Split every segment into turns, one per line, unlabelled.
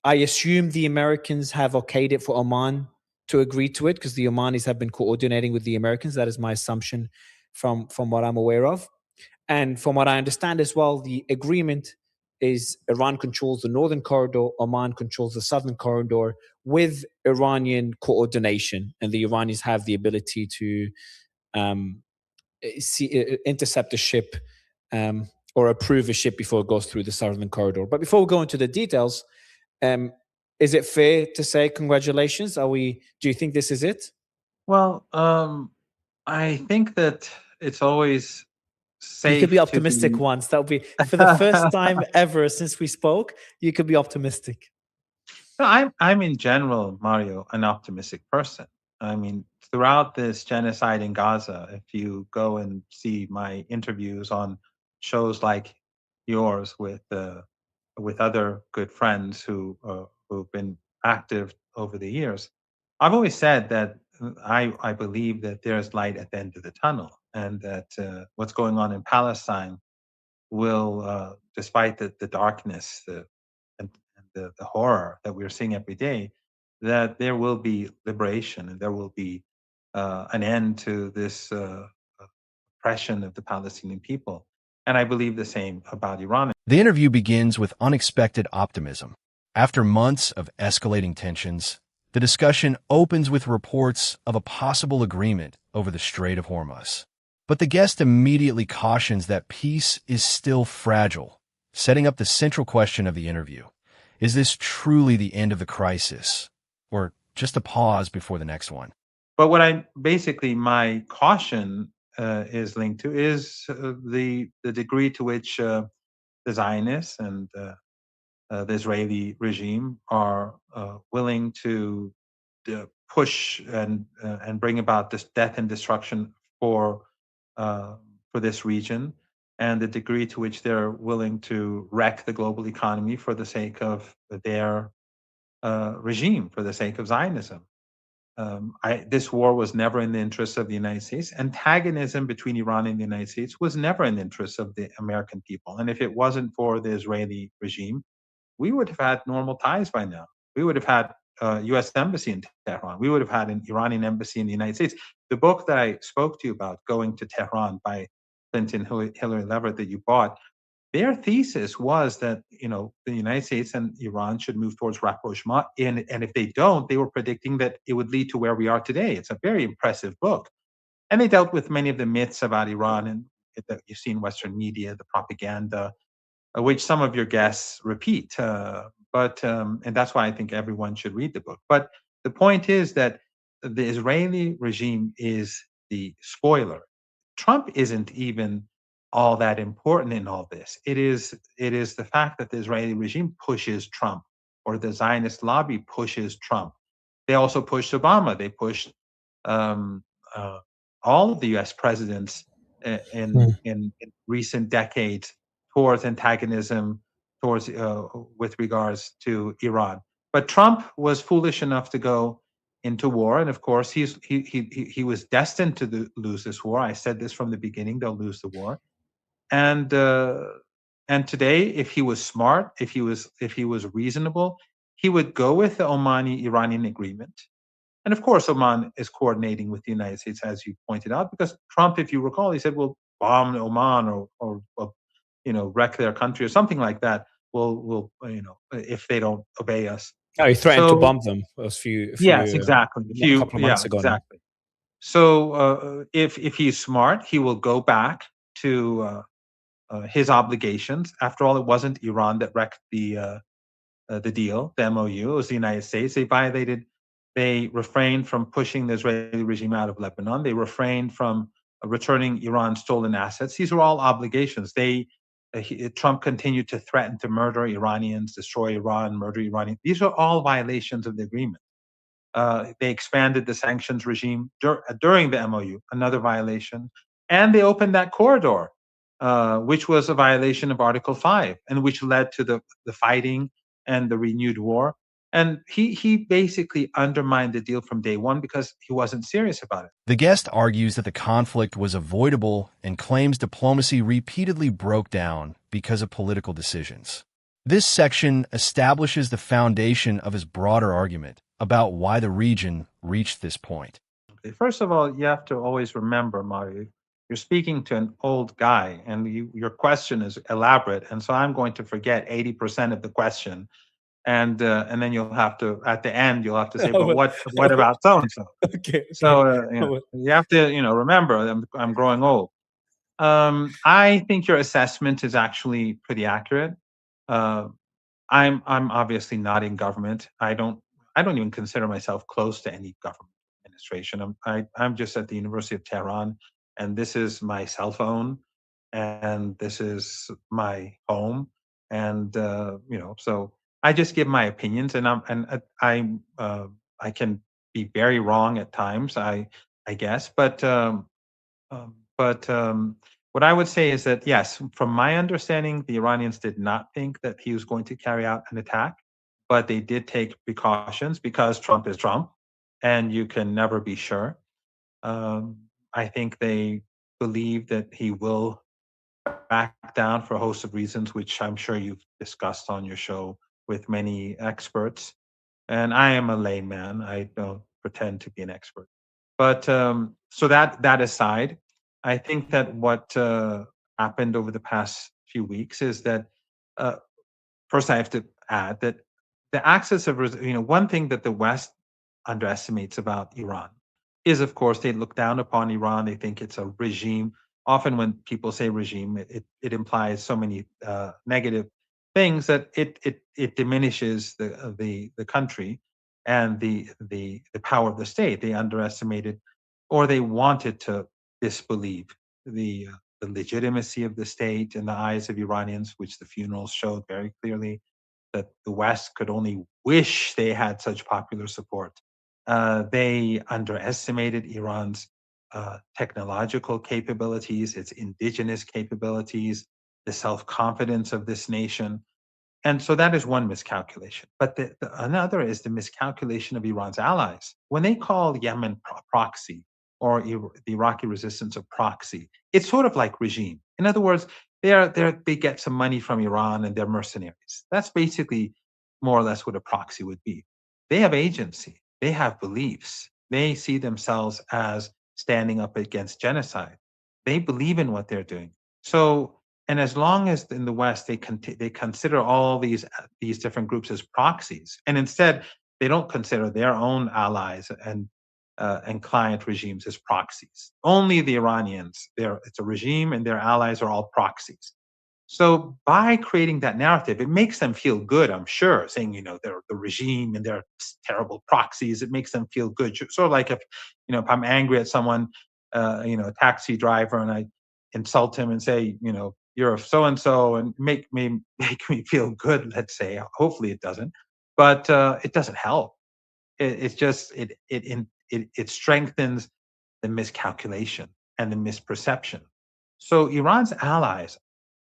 I assume the Americans have okayed it for Oman to agree to it because the Omanis have been coordinating with the Americans. That is my assumption from what I'm aware of. And from what I understand as well, the agreement is Iran controls the northern corridor, Oman controls the southern corridor with Iranian coordination. And the Iranians have the ability to um, intercept a ship or approve a ship before it goes through the southern corridor. But before we go into the details, um, is it fair to say congratulations? Do you think this is it?
Well, I think that it's always
You could be
safe to
optimistic
be.
once. That'll be for the first time ever since we spoke. You could be optimistic.
No, I'm in general, Mario, an optimistic person. I mean, throughout this genocide in Gaza, if you go and see my interviews on shows like yours with other good friends who've been active over the years, I've always said that I believe that there's light at the end of the tunnel, and that what's going on in Palestine will, despite the darkness, and the horror that we're seeing every day, that there will be liberation and there will be an end to this oppression of the Palestinian people. And I believe the same about Iran.
The interview begins with unexpected optimism. After months of escalating tensions, the discussion opens with reports of a possible agreement over the Strait of Hormuz. But the guest immediately cautions that peace is still fragile, setting up the central question of the interview. Is this truly the end of the crisis, or just a pause before the next one?
But what I basically my caution is linked to is the degree to which the Zionists and the Israeli regime are willing to push and bring about this death and destruction for uh, for this region, and the degree to which they're willing to wreck the global economy for the sake of their regime, for the sake of Zionism. This war was never in the interests of the United States. Antagonism between Iran and the United States was never in the interests of the American people. And if it wasn't for the Israeli regime, we would have had normal ties by now. We would have had a U.S. embassy in Tehran. We would have had an Iranian embassy in the United States. The book that I spoke to you about, Going to Tehran by Clinton Hillary Leverett, that you bought, their thesis was that the United States and Iran should move towards rapprochement, and if they don't, they were predicting that it would lead to where we are today. It's a very impressive book, and they dealt with many of the myths about Iran and that you see in Western media, the propaganda, which some of your guests repeat. And that's why I think everyone should read the book. But the point is that the Israeli regime is the spoiler. Trump isn't even all that important in all this. It is the fact that the Israeli regime pushes Trump, or the Zionist lobby pushes Trump. They also pushed Obama. They pushed um, uh, all of the U.S. presidents in recent decades towards antagonism towards with regards to Iran. But Trump was foolish enough to go into war, and of course he was destined to lose this war. I said this from the beginning; they'll lose the war. And and today, if he was smart, if he was reasonable, he would go with the Omani Iranian agreement. And of course, Oman is coordinating with the United States, as you pointed out, because Trump, if you recall, he said, "We'll bomb Oman or wreck their country or something like that. We'll if they don't obey us."
Oh, he threatened to
So
bomb them
yes, exactly.
a couple of
Yeah,
months ago now.
exactly. So if he's smart, he will go back to his obligations. After all, it wasn't Iran that wrecked the deal, the MOU. It was the United States. They refrained from pushing the Israeli regime out of Lebanon. They refrained from returning Iran stolen assets. These were all obligations. Trump continued to threaten to murder Iranians, destroy Iran, murder Iranians. These are all violations of the agreement. They expanded the sanctions regime during the MOU, another violation, and they opened that corridor, which was a violation of Article 5, and which led to the fighting and the renewed war. And he basically undermined the deal from day one because he wasn't serious about it.
The guest argues that the conflict was avoidable and claims diplomacy repeatedly broke down because of political decisions. This section establishes the foundation of his broader argument about why the region reached this point.
Okay, first of all, you have to always remember, Mario, you're speaking to an old guy, and your question is elaborate, and so I'm going to forget 80% of the question, and then you'll have to, at the end, you'll have to say, but what about so and so?
Okay.
So you have to, remember, I'm growing old. I think your assessment is actually pretty accurate. Uh, I'm obviously not in government. I don't even consider myself close to any government administration. I'm just at the University of Tehran, and this is my cell phone, and this is my home, and so I just give my opinions, and I can be very wrong at times. I guess, but what I would say is that, yes, from my understanding, the Iranians did not think that he was going to carry out an attack, but they did take precautions because Trump is Trump, and you can never be sure. I think they believe that he will back down for a host of reasons, which I'm sure you've discussed on your show with many experts. And I am a layman. I don't pretend to be an expert. But so that aside, I think that what happened over the past few weeks is that uh, first I have to add that the axis of one thing that the West underestimates about Iran is, of course, they look down upon Iran. They think it's a regime. Often, when people say regime, it implies so many negative things that it diminishes the country and the power of the state. They underestimated, or they wanted to disbelieve the legitimacy of the state in the eyes of Iranians, which the funerals showed very clearly that the West could only wish they had such popular support. They underestimated Iran's technological capabilities, its indigenous capabilities, the self confidence of this nation. And so that is one miscalculation. But another is the miscalculation of Iran's allies. When they call Yemen proxy or the Iraqi resistance a proxy, it's sort of like regime. In other words, they get some money from Iran and they're mercenaries. That's basically more or less what a proxy would be. They have agency, they have beliefs, they see themselves as standing up against genocide. They believe in what they're doing. So and as long as in the West they consider all these different groups as proxies, and instead they don't consider their own allies and client regimes as proxies. Only the Iranians, it's a regime, and their allies are all proxies. So by creating that narrative, it makes them feel good, I'm sure, saying, they're the regime and they're terrible proxies. It makes them feel good. Sort of like if I'm angry at someone, a taxi driver, and I insult him and say, you're a so and so, and make me feel good. Let's say, hopefully it doesn't, but it doesn't help. It's just it strengthens the miscalculation and the misperception. So Iran's allies,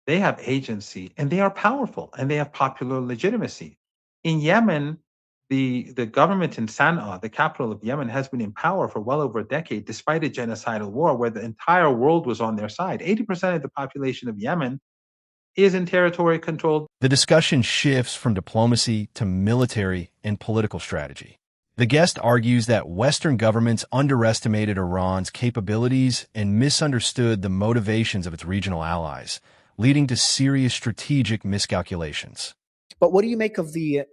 they have agency and they are powerful and they have popular legitimacy. In Yemen, the government in Sana'a, the capital of Yemen, has been in power for well over a decade, despite a genocidal war where the entire world was on their side. 80% of the population of Yemen is in territory controlled.
The discussion shifts from diplomacy to military and political strategy. The guest argues that Western governments underestimated Iran's capabilities and misunderstood the motivations of its regional allies, leading to serious strategic miscalculations.
But what do you make of the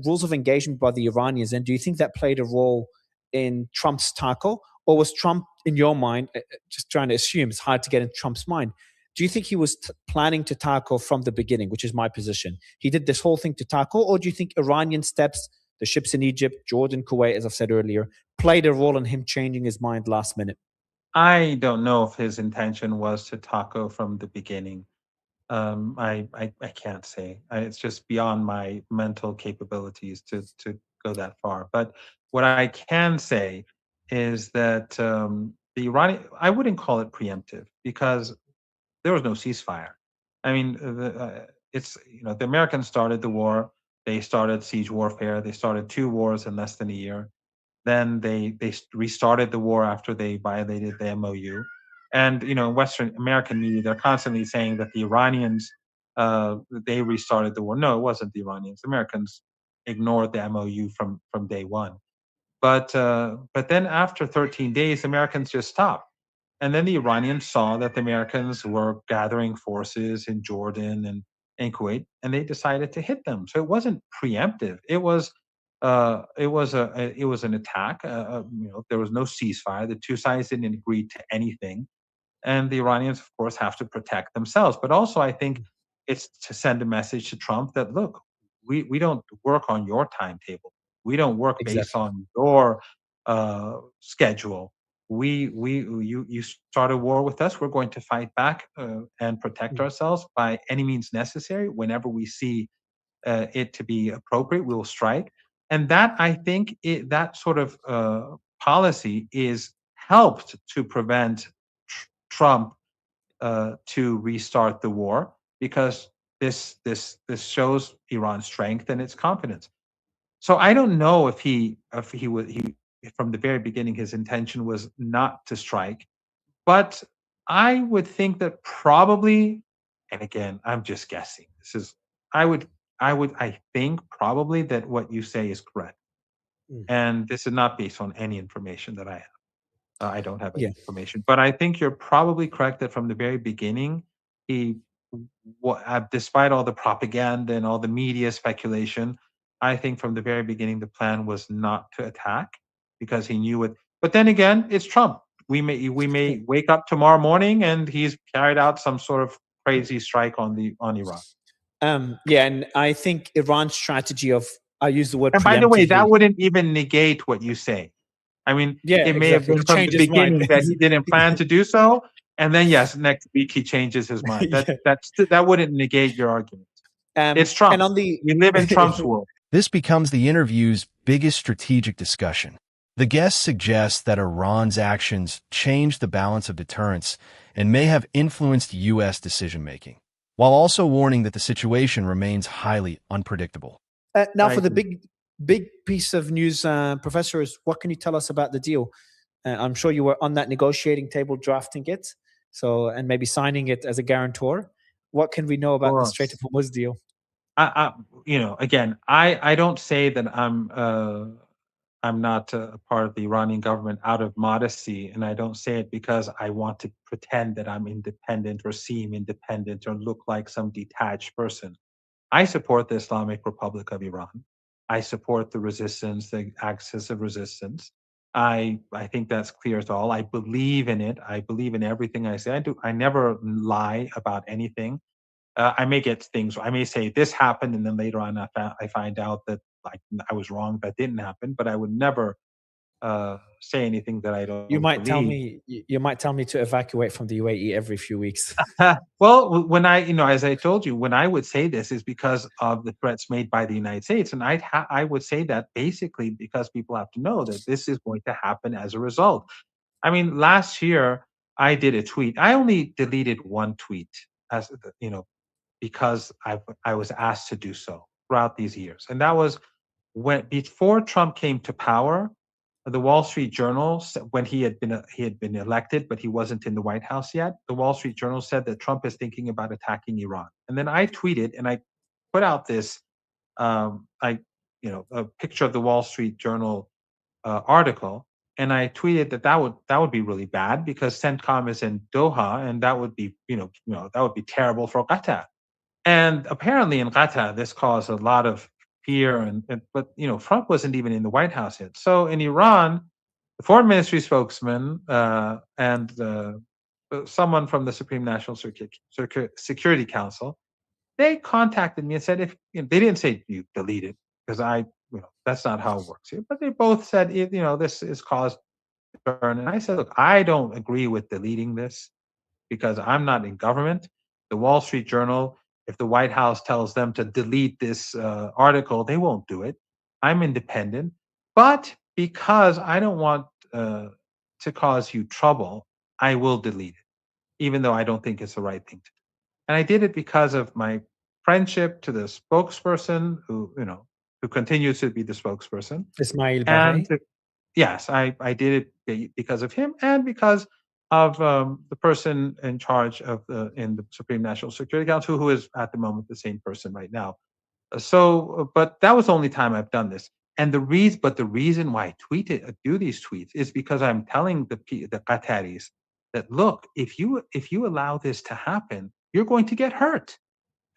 rules of engagement by the Iranians? And do you think that played a role in Trump's tackle? Or was Trump, in your mind, just trying to assume, it's hard to get in Trump's mind, do you think he was planning to tackle from the beginning, which is my position? He did this whole thing to tackle, or do you think Iranian steps, the ships in Egypt, Jordan, Kuwait, as I've said earlier, played a role in him changing his mind last minute?
I don't know if his intention was to tackle from the beginning. I can't say. It's just beyond my mental capabilities to go that far. But what I can say is that the Iranian, I wouldn't call it preemptive because there was no ceasefire. I mean, it's the Americans started the war. They started siege warfare. They started two wars in less than a year. Then they restarted the war after they violated the MOU. And Western American media, they're constantly saying that the Iranians they restarted the war. No, it wasn't the Iranians. The Americans ignored the MOU from day one. But then after 13 days, the Americans just stopped. And then the Iranians saw that the Americans were gathering forces in Jordan and Kuwait, and they decided to hit them. So it wasn't preemptive. It was an attack. There was no ceasefire. The two sides didn't agree to anything, and the Iranians, of course, have to protect themselves. But also, I think it's to send a message to Trump that look, we don't work on your timetable. We don't work based
Exactly.
on your schedule. You start a war with us. We're going to fight back and protect
Mm.
ourselves by any means necessary. Whenever we see it to be appropriate, we will strike. And that I think that sort of policy is helped to prevent Trump to restart the war because this shows Iran's strength and its confidence. So I don't know if he was he from the very beginning his intention was not to strike, but I would think that probably, and again I'm just guessing. This is I would I think probably that what you say is correct,
Mm.
and this is not based on any information that I have. I don't have
Yeah.
any information, but I think you're probably correct that from the very beginning, he, despite all the propaganda and all the media speculation, I think from the very beginning the plan was not to attack because he knew it. But then again, it's Trump. We may wake up tomorrow morning and he's carried out some sort of crazy strike on Iran.
Yeah, and I think Iran's strategy of, I use the word
And by the way, that
preemptively.
wouldn't even negate what you say. I mean,
Yeah,
it may have
exactly.
been
He
from the
changed his mind.
beginning that he didn't plan to do so, and then yes, next week he changes his mind.
Yeah.
That wouldn't negate your argument. It's Trump.
And on the
We live in Trump's world.
This becomes the interview's biggest strategic discussion. The guest suggests that Iran's actions changed the balance of deterrence and may have influenced U.S. decision-making, while also warning that the situation remains highly unpredictable.
Now
I
for the
agree.
big piece of news, Professor, is what can you tell us about the deal? I'm sure you were on that negotiating table drafting it, so, and maybe signing it as a guarantor. What can we know
Of
about the Strait of
course.
Hormuz deal?
Again, I don't say that I'm not a part of the Iranian government out of modesty, and I don't say it because I want to pretend that I'm independent or seem independent or look like some detached person. I support the Islamic Republic of Iran. I support the resistance, the axis of resistance. I think that's clear to all. I believe in it. I believe in everything I say. I do. I never lie about anything. I may get things. I may say this happened, and then later on, I find out that like I was wrong. That didn't happen. But I would never say anything that I
You
don't
might tell
believe.
me you might tell me to evacuate from the UAE every few weeks.
Well, when as I told you, when I would say this is because of the threats made by the United States, and I would say that basically because people have to know that this is going to happen as a result. I mean, last year I did a tweet. I only deleted one tweet because I was asked to do so throughout these years, and that was when before Trump came to power, the Wall Street Journal, when he had been elected, but he wasn't in the White House yet. The Wall Street Journal said that Trump is thinking about attacking Iran, and then I tweeted and I put out this, I a picture of the Wall Street Journal article, and I tweeted that would be really bad because CENTCOM is in Doha, and that would be that would be terrible for Qatar. And apparently in Qatar, this caused a lot of fear, but Trump wasn't even in the White House yet. So in Iran, the foreign ministry spokesman and someone from the Supreme National Security Council, they contacted me and said if they didn't say you delete it because that's not how it works here, but they both said this is caused concern. And I said, look, I don't agree with deleting this because I'm not in government. The Wall Street Journal, if the White House tells them to delete this article, they won't do it. I'm independent. But because I don't want to cause you trouble, I will delete it, even though I don't think it's the right thing to do. And I did it because of my friendship to the spokesperson who continues to be the spokesperson.
Ismail
And
Baghai.
yes, I did it because of him and because the person in charge of in the Supreme National Security Council, who is at the moment the same person right now. But that was the only time I've done this. And the reason why I do these tweets is because I'm telling the Qataris that, look, if you allow this to happen, you're going to get hurt.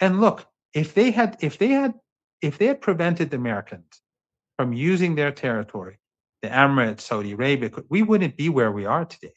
And look, if they had prevented the Americans from using their territory, the Emirates, Saudi Arabia, we wouldn't be where we are today.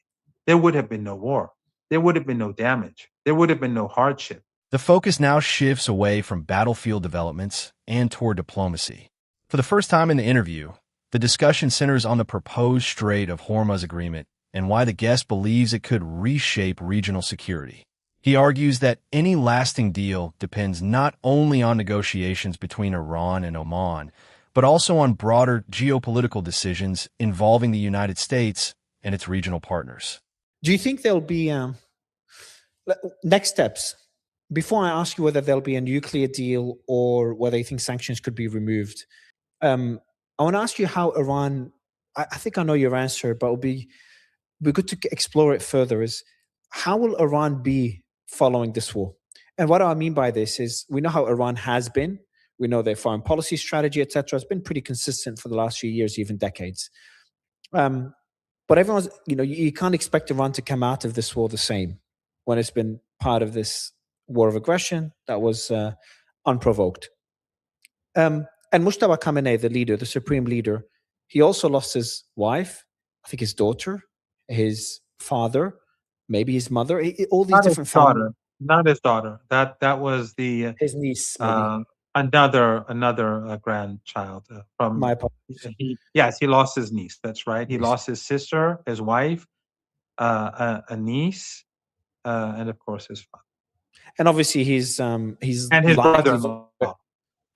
There would have been no war. There would have been no damage. There would have been no hardship.
The focus now shifts away from battlefield developments and toward diplomacy. For the first time in the interview, the discussion centers on the proposed Strait of Hormuz agreement and why the guest believes it could reshape regional security. He argues that any lasting deal depends not only on negotiations between Iran and Oman, but also on broader geopolitical decisions involving the United States and its regional partners.
Do you think there'll be next steps? Before I ask you whether there'll be a nuclear deal or whether you think sanctions could be removed, I want to ask you how Iran, I think I know your answer, but it'll be good to explore it further, is how will Iran be following this war? And what I mean by this is we know how Iran has been. We know their foreign policy strategy, etc. has been pretty consistent for the last few years, even decades. But everyone's, you can't expect Iran to come out of this war the same when it's been part of this war of aggression that was unprovoked. And Mustafa Khamenei, the leader, the supreme leader, he also lost his wife, I think his daughter, his father, maybe his mother, all these different families.
Not his daughter. That was
his niece, maybe.
Another grandchild from.
My apologies.
He lost his niece. That's right. He lost his sister, his wife, a niece, and of course his father.
And obviously he's
and his brother-in-law.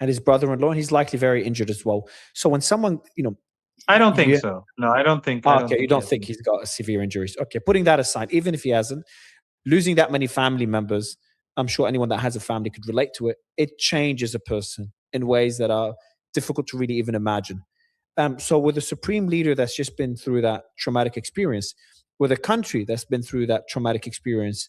And his brother-in-law, and he's likely very injured as well. So when someone,
I don't think so. No, I don't think.
You don't think he's got severe injuries? Okay, putting that aside, even if he hasn't, losing that many family members, I'm sure anyone that has a family could relate to it. It changes a person in ways that are difficult to really even imagine. So with a supreme leader that's just been through that traumatic experience, with a country that's been through that traumatic experience,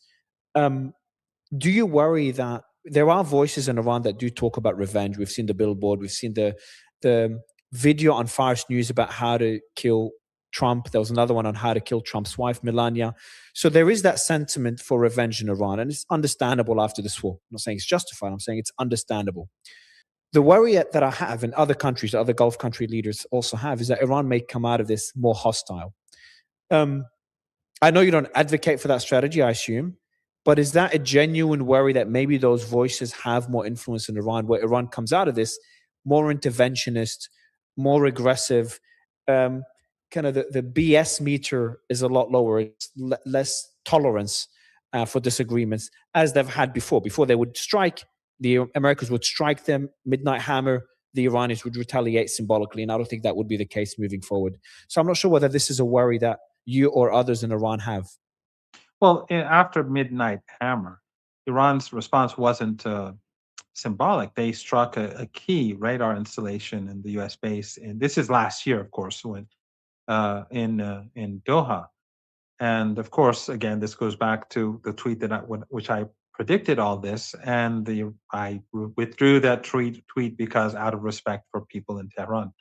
do you worry that there are voices in Iran that do talk about revenge? We've seen the billboard, we've seen the video on Fars News about how to kill Trump. There was another one on how to kill Trump's wife, Melania. So there is that sentiment for revenge in Iran, and it's understandable after this war. I'm not saying it's justified, I'm saying it's understandable. The worry that I have, and other countries, other Gulf country leaders also have, is that Iran may come out of this more hostile. I know you don't advocate for that strategy, I assume, but is that a genuine worry that maybe those voices have more influence in Iran, where Iran comes out of this more interventionist, more aggressive, kind of the BS meter is a lot lower. It's less tolerance for disagreements as they've had before. Before they would strike, the Americans would strike them, midnight hammer, the Iranians would retaliate symbolically, and I don't think that would be the case moving forward. So I'm not sure whether this is a worry that you or others in Iran have.
Well, after midnight hammer, Iran's response wasn't symbolic. They struck a key radar installation in the U.S. base, and this is last year, of course, when in Doha. And of course, again, this goes back to the tweet which I predicted all this, and I withdrew that tweet because out of respect for people in Tehran,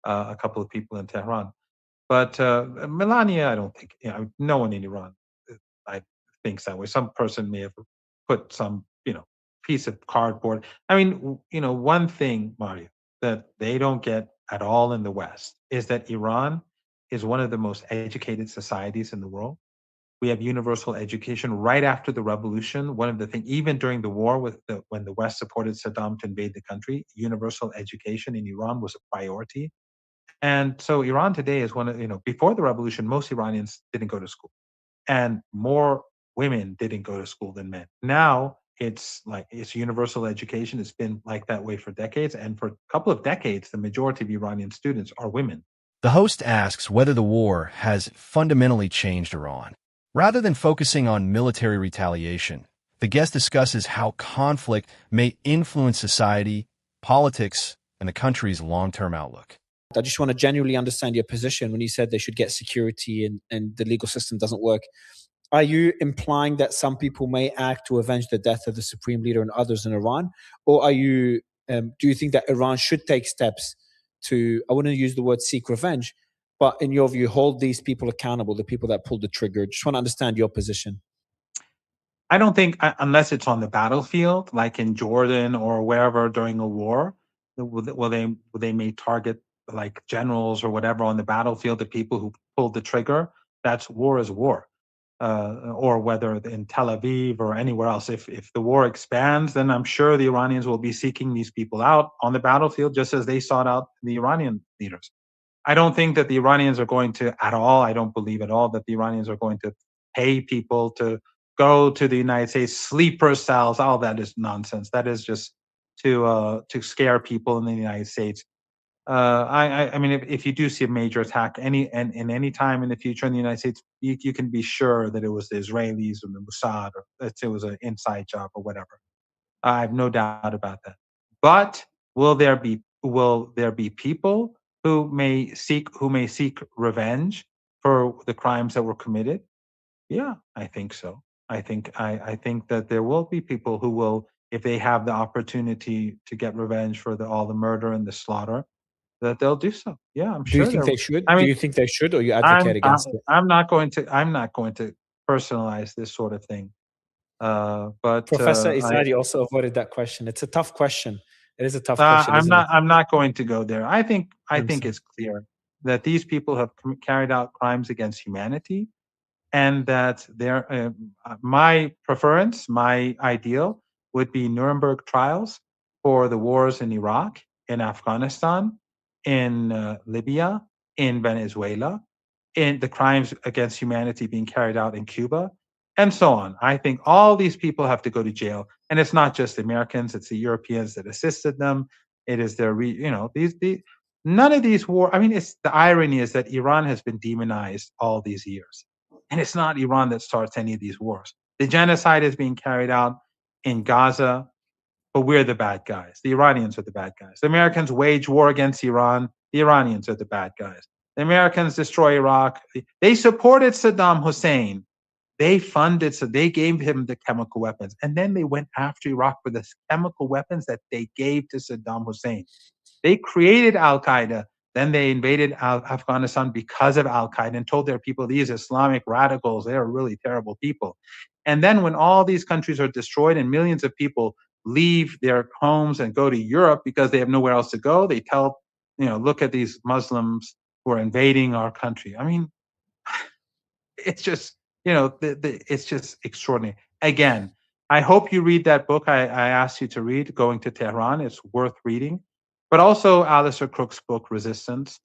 a couple of people in Tehran. But Melania, I don't think, no one in Iran, I thinks that way. Some person may have put some, piece of cardboard. I mean, one thing, Mario, that they don't get at all in the West is that Iran is one of the most educated societies in the world. We have universal education right after the revolution. One of the things, even during the war when the West supported Saddam to invade the country, universal education in Iran was a priority. And so Iran today is one of, before the revolution, most Iranians didn't go to school, and more women didn't go to school than men. Now it's universal education. It's been like that way for decades. And for a couple of decades, the majority of Iranian students are women.
The host asks whether the war has fundamentally changed Iran. Rather than focusing on military retaliation, the guest discusses how conflict may influence society, politics, and the country's long-term outlook.
I just want to genuinely understand your position when you said they should get security and the legal system doesn't work. are you implying that some people may act to avenge the death of the supreme leader and others in Iran? Or are you, do you think that Iran should take steps to, I wouldn't use the word seek revenge, but in your view, hold these people accountable, the people that pulled the trigger? Just want to understand your position.
I don't think, unless it's on the battlefield, like in Jordan or wherever during a war, they may target like generals or whatever on the battlefield, the people who pulled the trigger. That's war is war. Or whether in Tel Aviv or anywhere else. If the war expands, then I'm sure the Iranians will be seeking these people out on the battlefield, just as they sought out the Iranian leaders. I don't think that the Iranians are going to at all. I don't believe at all that the Iranians are going to pay people to go to the United States, sleeper cells. All that is nonsense. That is just to scare people in the United States. I mean, if you do see a major attack in any time in the future in the United States, you can be sure that it was the Israelis or the Mossad, or that it was an inside job or whatever. I have no doubt about that. But will there be people who may seek revenge for the crimes that were committed? Yeah, I think so. I think that there will be people who will, if they have the opportunity to get revenge for all the murder and the slaughter, that they'll do so. Yeah, I'm
Do you
sure
think
there.
they should?
I
Do
mean,
you think they should, or you advocate against it?
I'm not going to personalize this sort of thing. But
Professor Izadi also avoided that question. It's a tough question. It is a tough question,
I'm
isn't it?
not going to go there. I think
Understand.
it's clear that these people have carried out crimes against humanity, and that my preference, my ideal would be Nuremberg trials for the wars in Iraq, in Afghanistan, in Libya, in Venezuela, in the crimes against humanity being carried out in Cuba, and so on. I think all these people have to go to jail, and it's not just the Americans; it's the Europeans that assisted them. It is their, these none of these war. I mean, it's the irony is that Iran has been demonized all these years. And it's not Iran that starts any of these wars. The genocide is being carried out in Gaza, but we're the bad guys. The Iranians are the bad guys. The Americans wage war against Iran. The Iranians are the bad guys. The Americans destroy Iraq. They supported Saddam Hussein. They funded, so they gave him the chemical weapons. And then they went after Iraq for the chemical weapons that they gave to Saddam Hussein. They created Al Qaeda. Then they invaded Afghanistan because of Al Qaeda and told their people, these Islamic radicals, they are really terrible people. And then when all these countries are destroyed and millions of people leave their homes and go to Europe because they have nowhere else to go, they tell, look at these Muslims who are invading our country. I mean, it's just, it's just extraordinary. Again, I hope you read that book I asked you to read, Going to Tehran. It's worth reading. But also Alistair Crook's book, Resistance.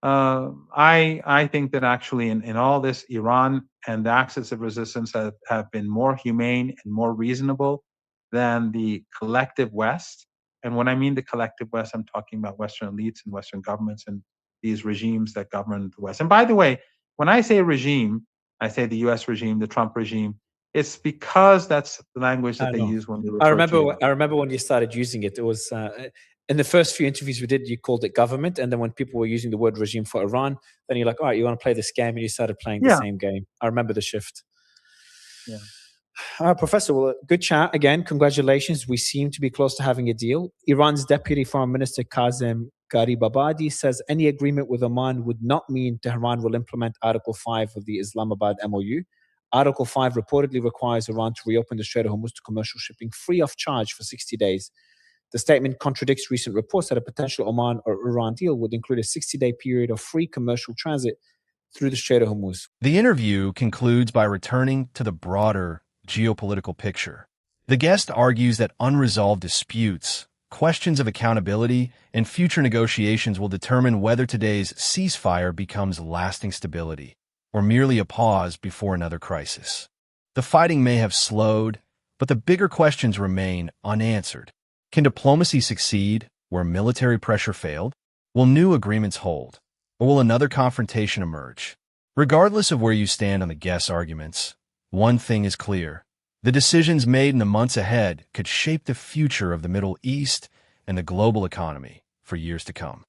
I think that actually in all this, Iran and the axis of resistance have been more humane and more reasonable than the collective West. And when I mean the collective West, I'm talking about Western elites and Western governments and these regimes that govern the West. And by the way, when I say regime, I say the US regime, the Trump regime. It's because that's the language that they use when they refer to it.
I remember when you started using it. It was in the first few interviews we did, you called it government, and then when people were using the word regime for Iran, then you're like, all right, you want to play this game, and you started playing the same game. I remember the shift.
Yeah.
Professor, well, good chat again. Congratulations. We seem to be close to having a deal. Iran's Deputy Foreign Minister Kazem Garibabadi says any agreement with Oman would not mean Tehran will implement Article 5 of the Islamabad MOU. Article 5 reportedly requires Iran to reopen the Strait of Hormuz to commercial shipping free of charge for 60 days. The statement contradicts recent reports that a potential Oman or Iran deal would include a 60-day period of free commercial transit through the Strait of Hormuz.
The interview concludes by returning to the broader geopolitical picture. The guest argues that unresolved disputes, questions of accountability, and future negotiations will determine whether today's ceasefire becomes lasting stability or merely a pause before another crisis. The fighting may have slowed, but the bigger questions remain unanswered. Can diplomacy succeed where military pressure failed? Will new agreements hold, or will another confrontation emerge? Regardless of where you stand on the guest's arguments, one thing is clear. The decisions made in the months ahead could shape the future of the Middle East and the global economy for years to come.